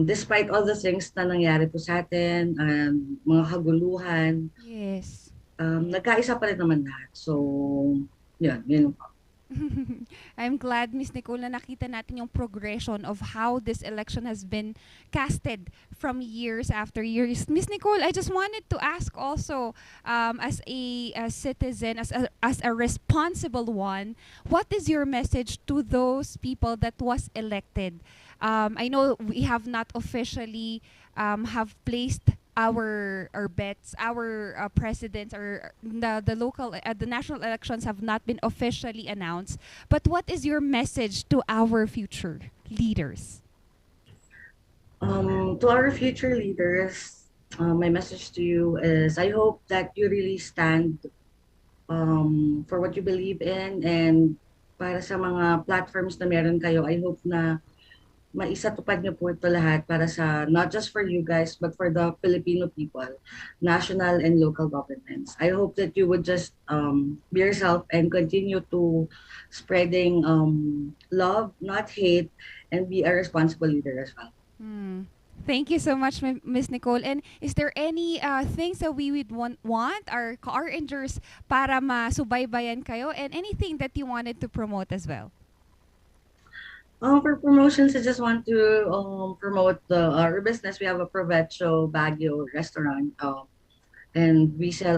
despite all the things na nangyari po sa atin, mga kaguluhan, yes, nagkaisa pa rin naman lahat. So, yun po. I'm glad, Miss Nicole, na nakita natin yung progression of how this election has been casted from years after years. Miss Nicole, I just wanted to ask also, as a citizen, as a responsible one, what is your message to those people that was elected? I know we have not officially have placed our bets, our presidents, or the local, the national elections have not been officially announced. But what is your message to our future leaders? To our future leaders, my message to you is I hope that you really stand for what you believe in, and para sa mga platforms na meron kayo, I hope na maisatupad niyo po ito lahat para sa, not just for you guys, but for the Filipino people, national and local governments. I hope that you would just be yourself and continue to spreading love, not hate, and be a responsible leader as well. Thank you so much, Miss Nicole. And is there any things that we would want our car-enders para masubaybayan kayo, and anything that you wanted to promote as well? For promotions, I just want to promote our business. We have a Provecho Baguio restaurant, and we sell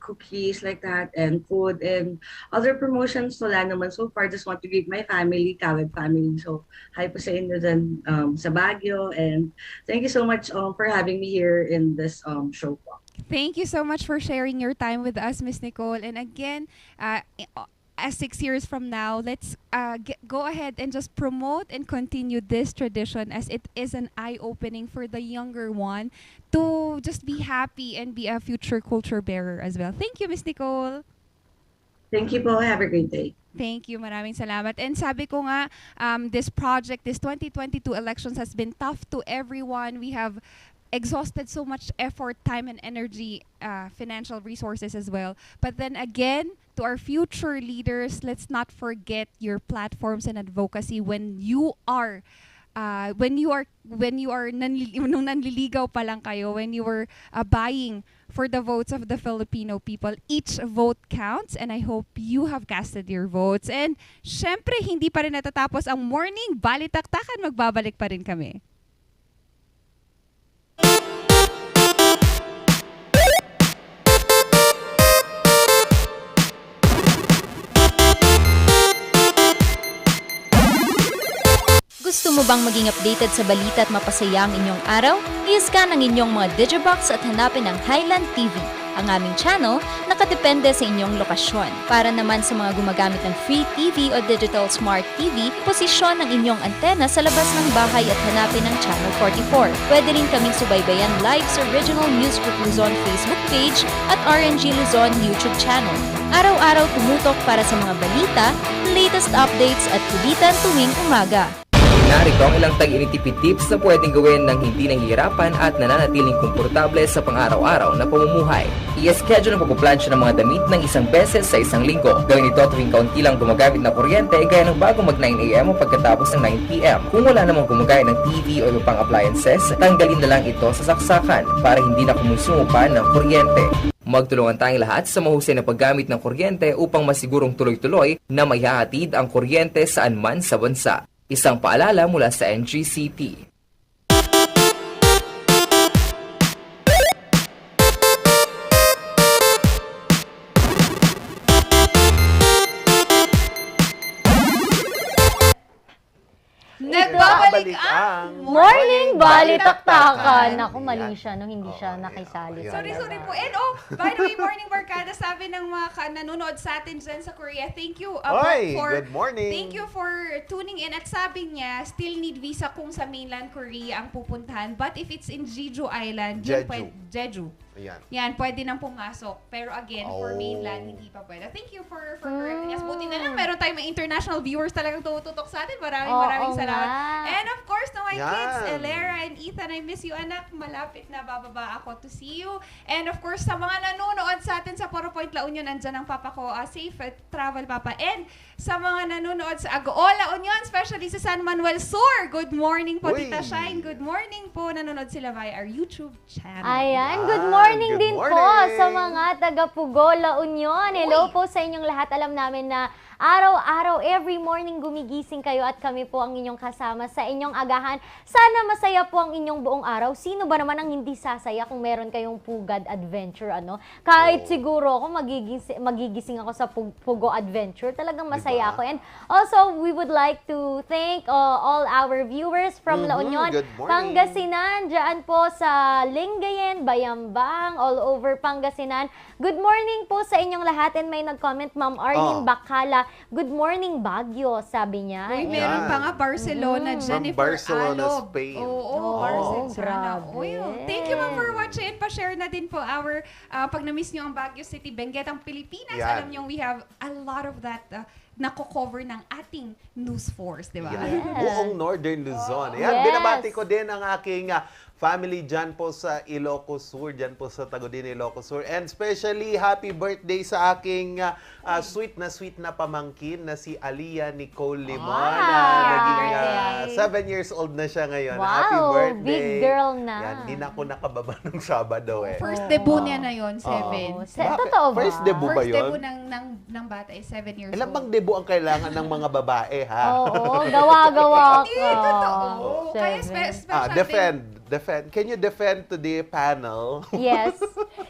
cookies like that and food and other promotions. Wala naman so far. Just want to greet my family, Kawed family. So hi po sa inyo dyan sa Baguio, and thank you so much for having me here in this show po. Thank you so much for sharing your time with us, Miss Nicole. And again, as 6 years from now, let's go ahead and just promote and continue this tradition, as it is an eye-opening for the younger one to just be happy and be a future culture bearer as well. Thank you, Miss Nicole. Thank you po. Have a great day. Thank you. Maraming salamat. And sabi ko nga, this project, this 2022 elections has been tough to everyone. We have exhausted so much effort, time, and energy, financial resources as well. But then again, to our future leaders, let's not forget your platforms and advocacy when you are nung nanliligaw pa lang kayo, when you were buying for the votes of the Filipino people. Each vote counts, and I hope you have casted your votes. And syempre, hindi pa rin natatapos ang morning Balitaktakan. Magbabalik pa rin kami. Gusto mo bang maging updated sa balita at mapasaya ang inyong araw? I-scan ang inyong mga digibox at hanapin ang Highland TV. Ang aming channel, nakadepende sa inyong lokasyon. Para naman sa mga gumagamit ng free TV o digital smart TV, posisyon ang inyong antena sa labas ng bahay at hanapin ang Channel 44. Pwede rin kaming subaybayan live sa Original News Group Luzon Facebook page at RNG Luzon YouTube channel. Araw-araw tumutok para sa mga balita, latest updates at kulitan tuwing umaga. Narito ang ilang tag-initipid tips na pwedeng gawin ng hindi nahihirapan at nananatiling komportable sa pang-araw-araw na pamumuhay. I-schedule ang pagpuplansya ng mga damit ng isang beses sa isang linggo. Gawin ito tuwing kaunti lang gumagamit ng kuryente gaya ng bago mag 9 a.m. o pagkatapos ng 9 p.m. Kung wala namang gumagaya ng TV o iba pang appliances, tanggalin na lang ito sa saksakan para hindi na kumusumo pa ng kuryente. Magtulungan tayong lahat sa mahusay na paggamit ng kuryente upang masigurong tuloy-tuloy na may hahatid ang kuryente saan man sa bansa. Isang paalala mula sa NGCP. Nagbabalik ang Morning Balitaktakan. Ako, mali siya, no? Hindi siya nakisali. Sorry po. And by the way, Morning Barkada, sabi ng mga nanonood sa atin dyan sa Korea, thank you good morning. Thank you for tuning in. At sabi niya, still need visa kung sa mainland Korea ang pupuntahan. But if it's in Jeju Island, Jeju. Yan, pwede nang pumasok. Pero again, for mainland, hindi pa pwede. Thank you for correcting us. Buti na lang, meron tayong mga international viewers talagang tututok sa atin. Maraming salamat. And of course, to my kids, Elera and Ethan, I miss you, anak. Malapit na bababa ako to see you. And of course, sa mga nanonood sa atin sa Poro Point La Union, andyan ang papa ko. Safe travel, papa. And sa mga nanonood sa Agoola Union, especially sa San Manuel Sur, good morning po, Tita Shine. Good morning po. Nanonood sila via our YouTube channel. Ayan, good morning din po sa mga taga Pugola Union. Hello po sa inyong lahat. Alam namin na araw-araw, every morning gumigising kayo at kami po ang inyong kasama sa inyong agahan. Sana masaya po ang inyong buong araw. Sino ba naman ang hindi sasaya kung meron kayong pugad adventure, ano? Kahit siguro ako magigising ako sa Pugo Adventure, talagang masaya ako. And also, we would like to thank all our viewers from La Union, Pangasinan, dyan po sa Lingayen, Bayambang, all over Pangasinan. Good morning po sa inyong lahat. And may nag-comment, Ma'am Arlene Bakala, good morning Baguio, sabi niya. Uy, meron pa nga Barcelona, Jennifer Alob. Spain. Barcelona. Thank you, ma'am, for watching. Pa-share na din po our, pag na-miss nyo ang Baguio City, Benguet, ang Pilipinas. Alam nyo, we have a lot of that nako-cover ng ating news force, di ba? Buong Northern Luzon. Binabati ko din ang aking family dyan po sa Ilocos Sur, dyan po sa Tagudin, Ilocos Sur. And especially, happy birthday sa aking sweet na pamangkin na si Aliyah Nicole Limon. Naging 7 years old na siya ngayon. Happy birthday. Big girl na. Yan, di na ako nakababa ng Sabado First debut niya na yun, 7. Totoo ba? First debut ba yun? First debut ng bata ay 7 years old. Ilan bang debut ang kailangan ng mga babae, ha? Oo, gawa-gawa ka. Hindi, totoo. Kaya special defend. Can you defend to the panel? Yes.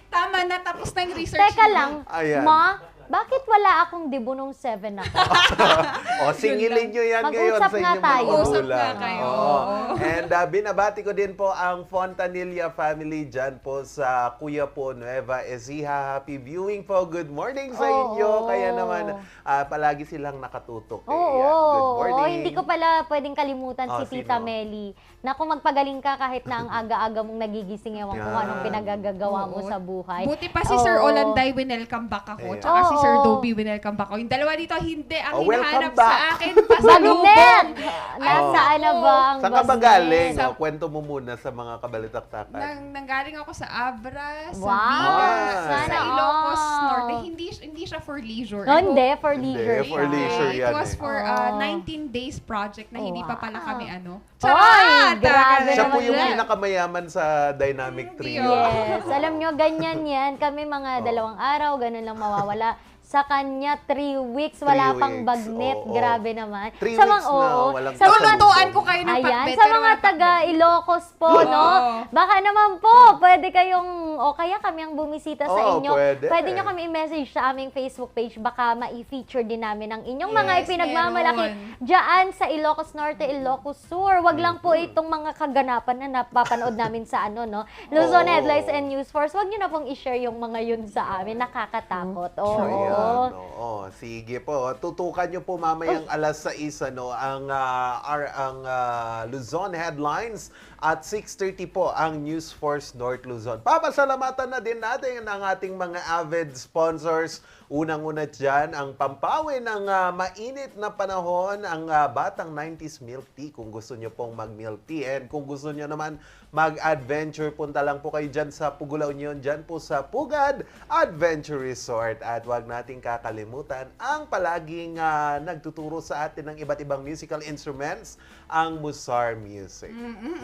Tama na, tapos na yung research. Teka lang, Ayan. Ma, bakit wala akong debut nung 7 ako? Singilin nyo yan ngayon sa inyong mga Mag-usap magulang. na kayo. And binabati ko din po ang Fontanilla family dyan po sa Kuya po Nueva Ecija. Happy viewing po. Good morning sa inyo. Kaya naman, palagi silang nakatutok. Good morning. Hindi ko pala pwedeng kalimutan si Tita Meli. Naku, magpagaling ka kahit na ang aga-aga mong nagigising. Ewan kung anong pinagagagawa mo sa buhay. Buti pa si Sir Olanday, winelcome back ako. Tsaka si Sir Dobby, welcome back ako. Yung dalawa dito, hindi ang hinahanap sa akin. Pasalubong! Nasaan na ba ang Saan ka ba galing? Kwento mo muna sa mga kabalitaktakan. Nanggaling ako sa Abra, sa Wow! sa Ilocos Norte. Hindi siya for leisure. Hindi, for leisure. For leisure yan. It was for 19 days project na hindi pa pala kami Grabe Siya po naman yung yan. pinakamayaman sa Dynamic Trio. Yes, alam nyo, ganyan yan. Kami mga 2 araw, ganun lang mawawala. Sa kanya, 3 weeks, wala 3 pang weeks, bagnet. Grabe naman. 3 weeks na, walang Tutuan ko kayo ng Ayan, pagbet. sa mga taga Ilocos po, no? Baka naman po, pwede kayong, o kaya kami ang bumisita sa inyo. Pwede nyo kami i-message sa aming Facebook page. Baka ma-feature din namin ang inyong mga ipinagmamalaki dyan sa Ilocos Norte, Ilocos Sur. Wag lang po itong mga kaganapan na napapanood namin sa Luzon Headlines and News Force. Wag nyo na pong i-share yung mga yun sa amin. Nakakatakot. Sige po. Tutukan nyo po mamayang alas 6 ang Luzon Headlines at 6:30 po ang News Force North Luzon. Papasalamatan na din natin ang ating mga avid sponsors. Unang-una dyan, ang pampawi ng mainit na panahon, ang batang 90s milk tea kung gusto nyo pong mag-milk tea. And kung gusto nyo naman mag-adventure, punta lang po kayo dyan sa Pugula Union, dyan po sa Pugad Adventure Resort. At huwag nating kakalimutan ang palaging nagtuturo sa atin ng iba't ibang musical instruments, ang Musar Music.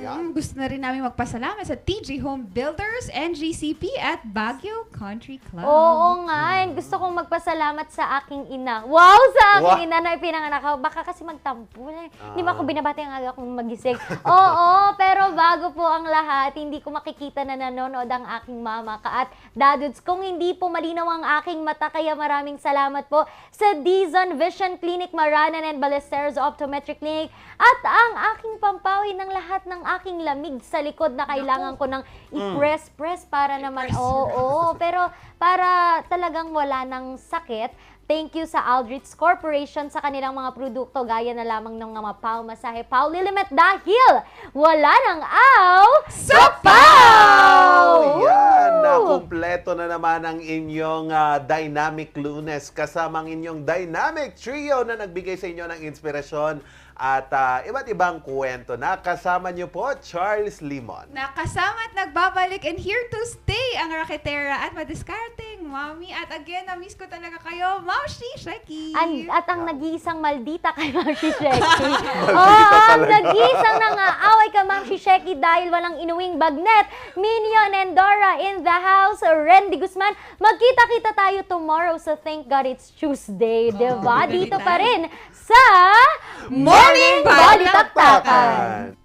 Yan. Gusto na rin namin magpasalamat sa TG Home Builders, NGCP at Baguio Country Club. Oo nga, and gusto kong magpasalamat sa aking ina. Wow, sa aking ina na ipinanganak ako. Baka kasi magtampol eh. Hindi ba ako binabati ang aga kong magising? Oo, pero bago po ang lahat, hindi ko makikita na nanonood ang aking mama ka at dadudes. Kung hindi po malinaw ang aking mata, kaya maraming salamat po sa Dizon Vision Clinic, Maranan and Ballesteros Optometric Clinic at ang aking pampawi ng lahat ng aking lamig sa likod na kailangan ko ng i-press para naman, pero para talagang wala ng sakit. Thank you sa Aldrich Corporation sa kanilang mga produkto gaya na lamang ng mga PAW Masahe, PAW Lilimet dahil wala ng aw sa PAW! Yan, nakumpleto na naman ang inyong Dynamic Lunes kasama ang inyong Dynamic Trio na nagbigay sa inyo ng inspirasyon at iba't ibang kwento. Nakasama niyo po, Charles Limon. Nakasama at nagbabalik and here to stay ang raketera at madiskarteng Mami. At again, na-miss ko talaga kayo, Maushi Sheki. At ang nag-iisang maldita kay Maushi Sheki. Ang nag-iisang nangaaway kay Maushi Sheki dahil walang inuwing bagnet. Minion and Dora in the house. Randy Guzman, magkita-kita tayo tomorrow. So thank God it's Tuesday, diba? Dito pa rin sa Morning Balitaktakan!